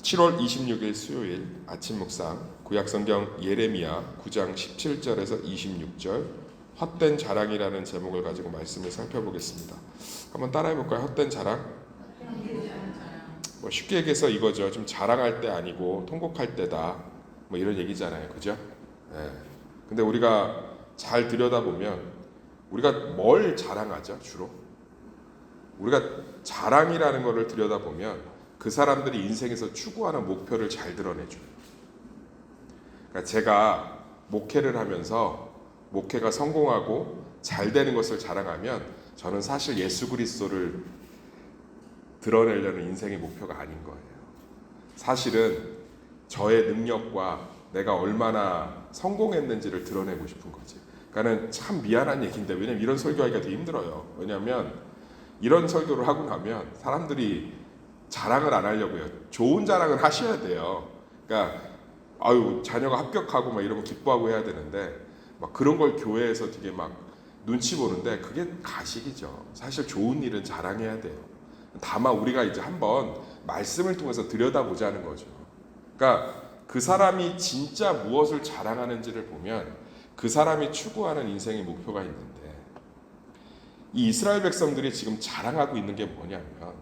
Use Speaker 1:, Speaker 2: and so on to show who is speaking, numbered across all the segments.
Speaker 1: 7월 26일 수요일 아침 묵상 구약성경 예레미야 9장 17절에서 26절 헛된 자랑이라는 제목을 가지고 말씀을 살펴보겠습니다. 한번 따라해볼까요? 헛된 자랑? 쉽게 얘기해서 이거죠. 좀 자랑할 때 아니고 통곡할 때다. 이런 얘기잖아요. 그죠? 네. 근데 우리가 잘 들여다보면 우리가 뭘 자랑하죠? 주로? 우리가 자랑이라는 것을 들여다보면 그 사람들이 인생에서 추구하는 목표를 잘 드러내줘요. 그러니까 제가 목회를 하면서 목회가 성공하고 잘 되는 것을 자랑하면 저는 사실 예수 그리스도를 드러내려는 인생의 목표가 아닌 거예요. 사실은 저의 능력과 내가 얼마나 성공했는지를 드러내고 싶은 거지. 그러니까는 참 미안한 얘기인데, 왜냐면 이런 설교하기가 되게 힘들어요. 왜냐하면 이런 설교를 하고 나면 사람들이 자랑을 안 하려고 해요. 좋은 자랑을 하셔야 돼요. 그러니까 자녀가 합격하고 막 이러면 기뻐하고 해야 되는데 막 그런 걸 교회에서 되게 막 눈치 보는데 그게 가식이죠. 사실 좋은 일은 자랑해야 돼요. 다만 우리가 이제 한번 말씀을 통해서 들여다보자는 거죠. 그러니까 그 사람이 진짜 무엇을 자랑하는지를 보면 그 사람이 추구하는 인생의 목표가 있는데, 이 이스라엘 백성들이 지금 자랑하고 있는 게 뭐냐면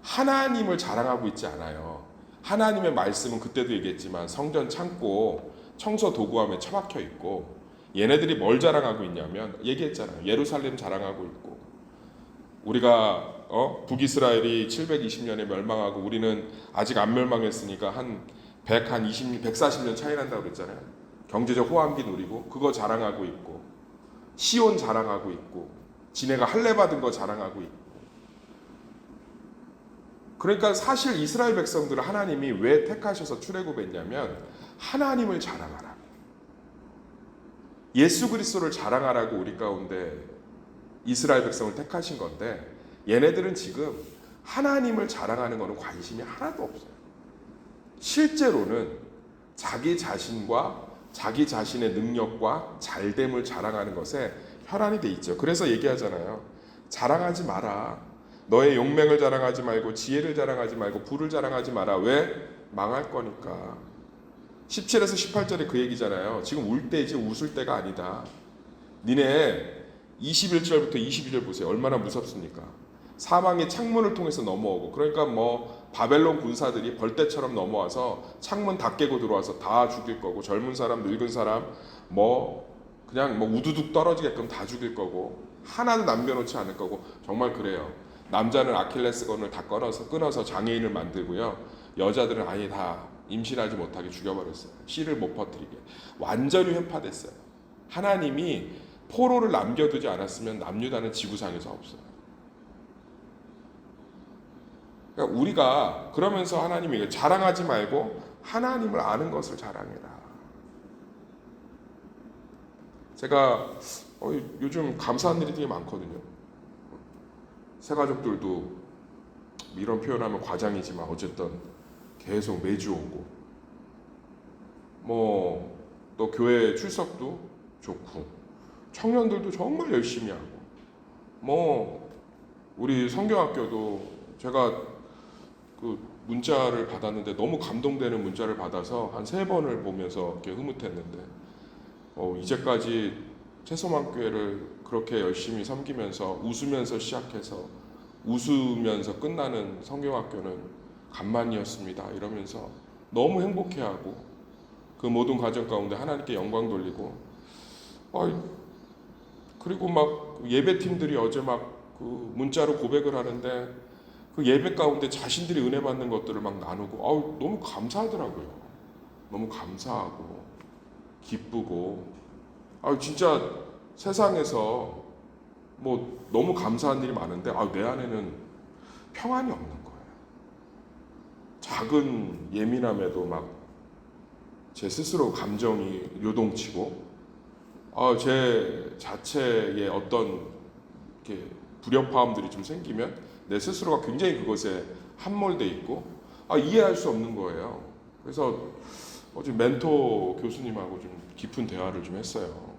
Speaker 1: 하나님을 자랑하고 있지 않아요. 하나님의 말씀은 그때도 얘기했지만 성전 창고 청소 도구함에 처박혀 있고, 얘네들이 뭘 자랑하고 있냐면 얘기했잖아요. 예루살렘 자랑하고 있고, 우리가 북이스라엘이 720년에 멸망하고 우리는 아직 안 멸망했으니까 한 140년 차이 난다고 그랬잖아요. 경제적 호황기 누리고 그거 자랑하고 있고, 시온 자랑하고 있고, 지네가 할례 받은 거 자랑하고 있고. 그러니까 사실 이스라엘 백성들을 하나님이 왜 택하셔서 출애굽했냐면 하나님을 자랑하라고, 예수 그리스도를 자랑하라고 우리 가운데 이스라엘 백성을 택하신 건데, 얘네들은 지금 하나님을 자랑하는 것은 관심이 하나도 없어요. 실제로는 자기 자신과 자기 자신의 능력과 잘됨을 자랑하는 것에 혈안이 돼 있죠. 그래서 얘기하잖아요. 자랑하지 마라. 너의 용맹을 자랑하지 말고 지혜를 자랑하지 말고 부를 자랑하지 마라. 왜? 망할 거니까. 17에서 18절에 그 얘기잖아요. 지금 울 때이지 웃을 때가 아니다. 니네 21절부터 22절 보세요. 얼마나 무섭습니까? 사망의 창문을 통해서 넘어오고, 그러니까 바벨론 군사들이 벌떼처럼 넘어와서 창문 다 깨고 들어와서 다 죽일 거고, 젊은 사람 늙은 사람 그냥 우두둑 떨어지게끔 다 죽일 거고, 하나도 남겨놓지 않을 거고. 정말 그래요. 남자는 아킬레스건을 다 끊어서 장애인을 만들고요, 여자들은 아예 다 임신하지 못하게 죽여버렸어요. 씨를 못 퍼뜨리게. 완전히 회파됐어요. 하나님이 포로를 남겨두지 않았으면 남유다는 지구상에서 없어요. 그러니까 우리가 그러면서 하나님이 자랑하지 말고 하나님을 아는 것을 자랑해라. 제가 요즘 감사한 일이 되게 많거든요. 새가족들도 이런 표현하면 과장이지만 어쨌든 계속 매주 오고, 또 교회 출석도 좋고, 청년들도 정말 열심히 하고, 우리 성경학교도 제가 그 문자를 받았는데 너무 감동되는 문자를 받아서 한 3번을 보면서 이렇게 흐뭇했는데, 이제까지 채소만교회를 그렇게 열심히 섬기면서 웃으면서 시작해서 웃으면서 끝나는 성경학교는 간만이었습니다 이러면서 너무 행복해하고, 그 모든 과정 가운데 하나님께 영광 돌리고, 그리고 예배팀들이 어제 그 문자로 고백을 하는데 그 예배 가운데 자신들이 은혜 받는 것들을 나누고, 너무 감사하더라고요. 너무 감사하고 기쁘고, 진짜 세상에서 너무 감사한 일이 많은데 내 안에는 평안이 없는 거예요. 작은 예민함에도 제 스스로 감정이 요동치고, 제 자체의 어떤 이렇게 불협화음들이 좀 생기면 내 스스로가 굉장히 그것에 함몰돼 있고 이해할 수 없는 거예요. 그래서 어제 멘토 교수님하고 좀 깊은 대화를 좀 했어요.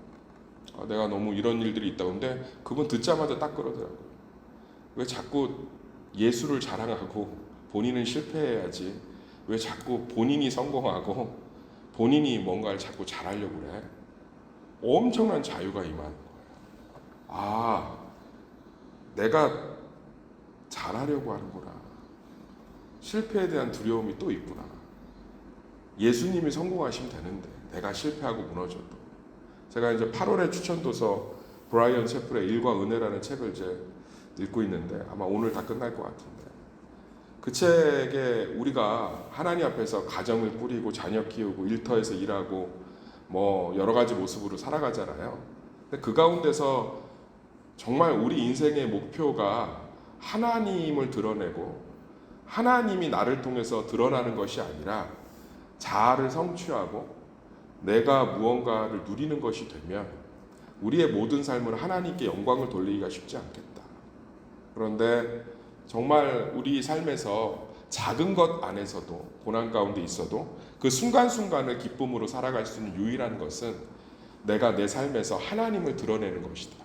Speaker 1: 내가 너무 이런 일들이 있다고. 근데 그분 듣자마자 딱 그러더라고요. 왜 자꾸 예수를 자랑하고 본인은 실패해야지, 왜 자꾸 본인이 성공하고 본인이 뭔가를 자꾸 잘하려고 그래? 엄청난 자유가 임하는 거예요. 아, 내가 잘하려고 하는구나. 실패에 대한 두려움이 또 있구나. 예수님이 성공하시면 되는데 내가 실패하고 무너져도. 제가 이제 8월에 추천도서 브라이언 채플의 일과 은혜라는 책을 이제 읽고 있는데 아마 오늘 다 끝날 것 같은데, 그 책에 우리가 하나님 앞에서 가정을 꾸리고 자녀 키우고 일터에서 일하고 뭐 여러 가지 모습으로 살아가잖아요. 근데 그 가운데서 정말 우리 인생의 목표가 하나님을 드러내고 하나님이 나를 통해서 드러나는 것이 아니라 자아를 성취하고 내가 무언가를 누리는 것이 되면 우리의 모든 삶을 하나님께 영광을 돌리기가 쉽지 않겠다. 그런데 정말 우리 삶에서 작은 것 안에서도 고난 가운데 있어도 그 순간순간을 기쁨으로 살아갈 수 있는 유일한 것은 내가 내 삶에서 하나님을 드러내는 것이다.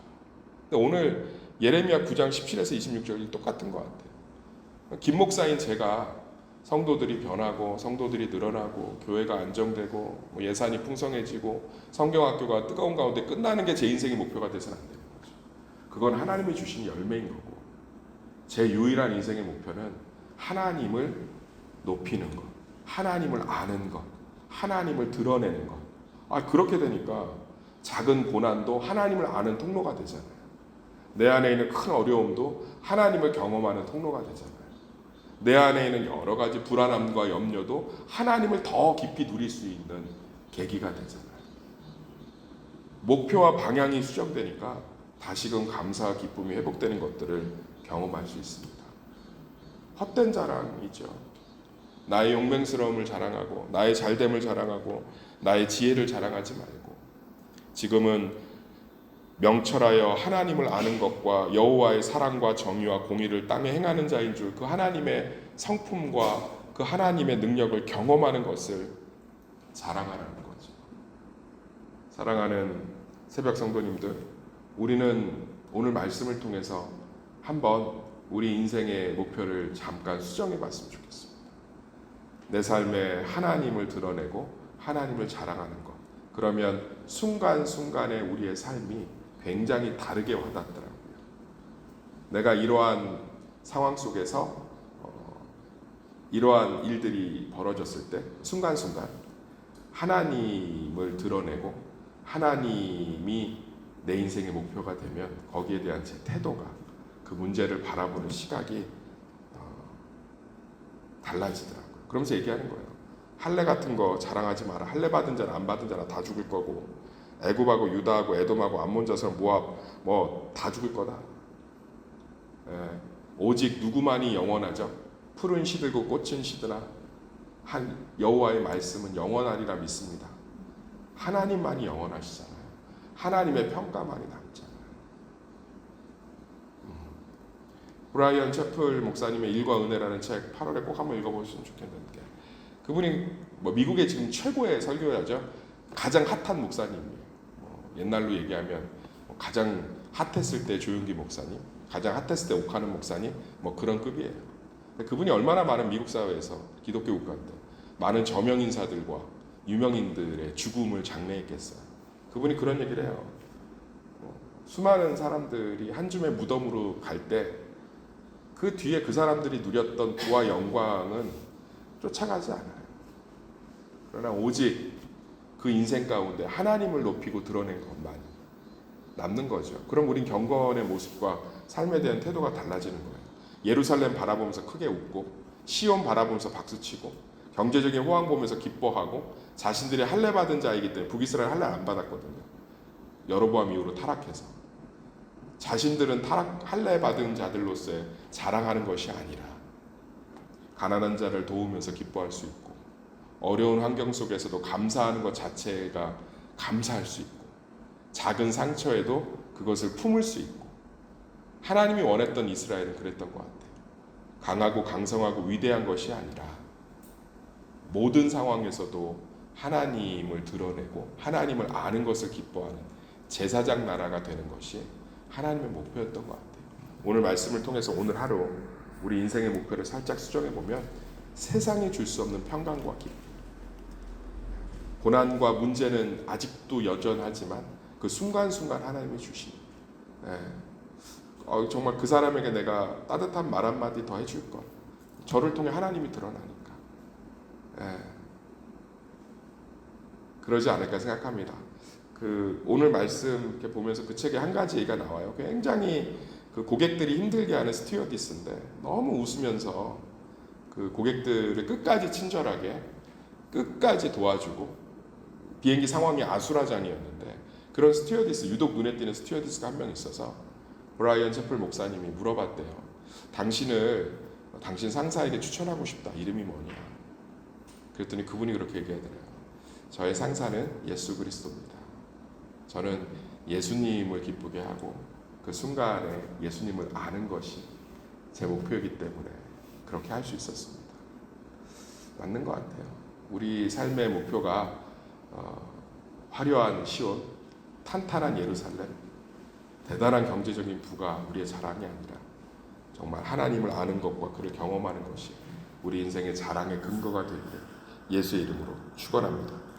Speaker 1: 근데 오늘 예레미야 9장 17에서 26절이 똑같은 것 같아요. 김 목사인 제가 성도들이 변하고 성도들이 늘어나고 교회가 안정되고 예산이 풍성해지고 성경학교가 뜨거운 가운데 끝나는 게 제 인생의 목표가 돼서는 안 되는 거죠. 그건 하나님이 주신 열매인 거고, 제 유일한 인생의 목표는 하나님을 높이는 것, 하나님을 아는 것, 하나님을 드러내는 것. 그렇게 되니까 작은 고난도 하나님을 아는 통로가 되잖아요. 내 안에 있는 큰 어려움도 하나님을 경험하는 통로가 되잖아요. 내 안에 있는 여러 가지 불안함과 염려도 하나님을 더 깊이 누릴 수 있는 계기가 되잖아요. 목표와 방향이 수정되니까 다시금 감사와 기쁨이 회복되는 것들을 경험할 수 있습니다. 헛된 자랑이죠. 나의 용맹스러움을 자랑하고 나의 잘됨을 자랑하고 나의 지혜를 자랑하지 말고 지금은 명철하여 하나님을 아는 것과 여호와의 사랑과 정의와 공의를 땅에 행하는 자인 줄 그 하나님의 성품과 그 하나님의 능력을 경험하는 것을 자랑하라는 거죠. 사랑하는 새벽 성도님들, 우리는 오늘 말씀을 통해서 한번 우리 인생의 목표를 잠깐 수정해 봤으면 좋겠습니다. 내 삶에 하나님을 드러내고 하나님을 자랑하는 것. 그러면 순간순간의 우리의 삶이 굉장히 다르게 와닿더라고요. 내가 이러한 상황 속에서 이러한 일들이 벌어졌을 때 순간순간 하나님을 드러내고 하나님이 내 인생의 목표가 되면 거기에 대한 제 태도가, 그 문제를 바라보는 시각이 달라지더라고요. 그러면서 얘기하는 거예요. 할례 같은 거 자랑하지 마라. 할례 받은 자나 안 받은 자나 다 죽을 거고, 애굽하고 유다하고 에돔하고 암몬 자손 모압 뭐 다 죽을 거다. 오직 누구만이 영원하죠? 푸른 시들고 꽃은 시드나 한 여호와의 말씀은 영원하리라 믿습니다. 하나님만이 영원하시잖아요. 하나님의 평가만이 남잖아요. 브라이언 채플 목사님의 일과 은혜라는 책 8월에 꼭 한번 읽어보시면 좋겠는데, 그분이 미국의 지금 최고의 설교자죠. 가장 핫한 목사님이에요. 옛날로 얘기하면 가장 핫했을 때 조용기 목사님, 가장 핫했을 때 옥하는 목사님, 그런 급이에요. 그분이 얼마나 많은 미국 사회에서 기독교 국가인데 많은 저명 인사들과 유명인들의 죽음을 장례했겠어요. 그분이 그런 얘기를 해요. 수많은 사람들이 한 줌의 무덤으로 갈 때 그 뒤에 그 사람들이 누렸던 부와 영광은 쫓아가지 않아요. 그러나 오직 그 인생 가운데 하나님을 높이고 드러낸 것만 남는 거죠. 그럼 우린 경건의 모습과 삶에 대한 태도가 달라지는 거예요. 예루살렘 바라보면서 크게 웃고, 시온 바라보면서 박수치고, 경제적인 호황 보면서 기뻐하고, 자신들이 할례 받은 자이기 때문에, 북이스라엘 할례 안 받았거든요. 여로보암 이후로 타락해서. 자신들은 할례 받은 자들로서의 자랑하는 것이 아니라 가난한 자를 도우면서 기뻐할 수 있고, 어려운 환경 속에서도 감사하는 것 자체가 감사할 수 있고, 작은 상처에도 그것을 품을 수 있고, 하나님이 원했던 이스라엘은 그랬던 것 같아요. 강하고 강성하고 위대한 것이 아니라 모든 상황에서도 하나님을 드러내고 하나님을 아는 것을 기뻐하는 제사장 나라가 되는 것이 하나님의 목표였던 것 같아요. 오늘 말씀을 통해서 오늘 하루 우리 인생의 목표를 살짝 수정해 보면 세상이 줄 수 없는 평강과 기쁨. 고난과 문제는 아직도 여전하지만 그 순간순간 하나님이 주신. 예. 정말 그 사람에게 내가 따뜻한 말 한마디 더 해줄 것. 저를 통해 하나님이 드러나니까. 예. 그러지 않을까 생각합니다. 오늘 말씀 이렇게 보면서 그 책에 한 가지 얘기가 나와요. 굉장히 그 고객들이 힘들게 하는 스튜어디스인데 너무 웃으면서 그 고객들을 끝까지 친절하게 끝까지 도와주고 비행기 상황이 아수라장이었는데 그런 스튜어디스, 유독 눈에 띄는 스튜어디스가 한 명 있어서 브라이언 채플 목사님이 물어봤대요. 당신을 당신 상사에게 추천하고 싶다. 이름이 뭐냐? 그랬더니 그분이 그렇게 얘기하더래요. 저의 상사는 예수 그리스도입니다. 저는 예수님을 기쁘게 하고 그 순간에 예수님을 아는 것이 제 목표이기 때문에 그렇게 할 수 있었습니다. 맞는 것 같아요. 우리 삶의 목표가 화려한 시온, 탄탄한 예루살렘, 대단한 경제적인 부가 우리의 자랑이 아니라 정말 하나님을 아는 것과 그를 경험하는 것이 우리 인생의 자랑의 근거가 되기를 예수의 이름으로 축원합니다.